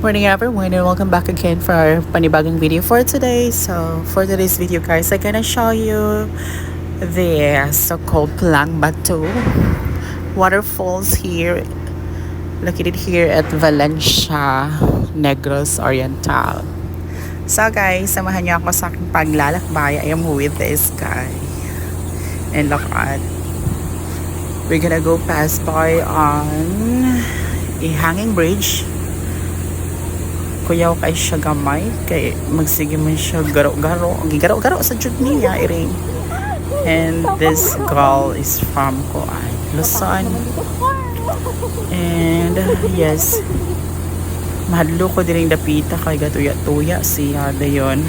Morning everyone and welcome back again for our panibagong video for today. So for today's video guys, I'm gonna show you the so-called Pulang Batu waterfalls here, located here at Valencia, Negros Oriental. So guys, samahan niyo ako sa aking paglalakbay. I am with this guy. And look at, we're gonna go pass by on a hanging bridge. Kuyaw kay siya gamay kay magsige man siya garo-garo sa jud niya iring. And this girl is from Luzon. And yes, mahadlo ko diring dapita kay gatuya-tuya siya dayon.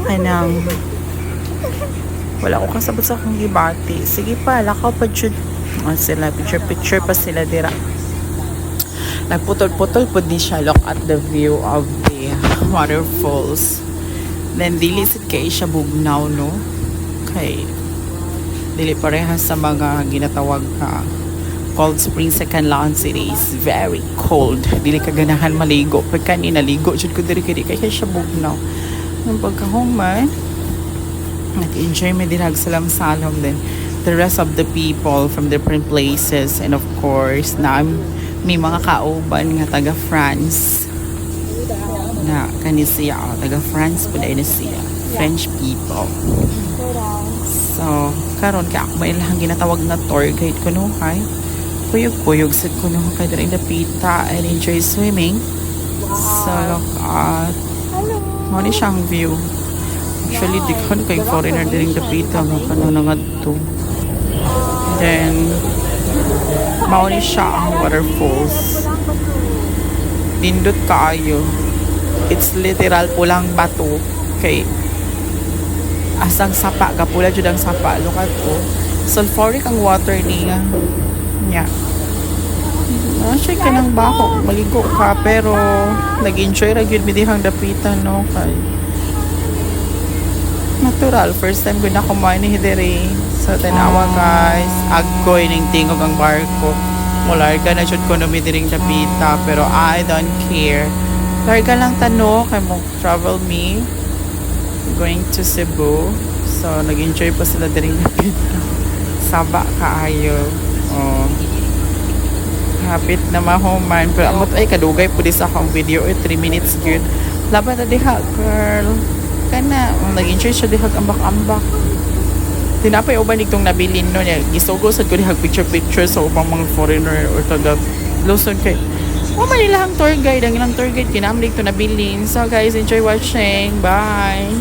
Anang wala ko kasabot sa akong gibati. Sige pa, lakaw pa jud. Sila picture pa sila dira. Nagputol-putol po din siya. Look at the view of the waterfalls. Then dili sad kay siya bugnaw, no? Kay dili parehas sa mga ginatawag ka cold spring sa Canlaon City is very cold. Dili ka ganahan maligo. Pag kanina ligo jud ko diri kay siya bugnaw. Nang pagkahuman, nag-enjoy me din salam-salam din the rest of the people from different places, and of course na may mga kauban nga taga France na kanisiya taga France po dahil siya French people. So karon kay ako ilang ginatawag na tour guide ko no kay kuyog sad ko no kay diri dapita and enjoy swimming. So look at mo ni siyang view. Actually dikhan kay foreigner diri dapita nga kanang ngadto. Then mao ni siya ang waterfalls. Nindot kaayo. It's literal pulang bato. Kay asang sapa, kapula jud ang sapa. Look at ko. Sulfuric ang water niya. Nya. Siya ka ng bako. Maligo ka. Pero nag-enjoy ra gyud mi dihang dapitan, no? Kay natural. First time ko na kumain ni Hidere. So, tanawa guys. Agkoy ning tingog ang barko. Mularga na jud ko numidiring dapita. Pero I don't care. Larga lang tano. Kay mo travel me. Going to Cebu. So, nag-enjoy pa sila diring dapita. Saba kaayo. Oh. Hapit na mahuman. Pero amot ay kadugay po sa akong video. 3 minutes yun. Laban na diha, girl. Kana. Nag-enjoy siya diha ambak-ambak. Tinapay uban itong nabilin no niya. Gisugosad ko dihag picture sa ubang mga foreigner or taga Luzon kay manilahang tour guide. Ang ilang tour guide kinamlig to nabilin. So guys, enjoy watching. Bye!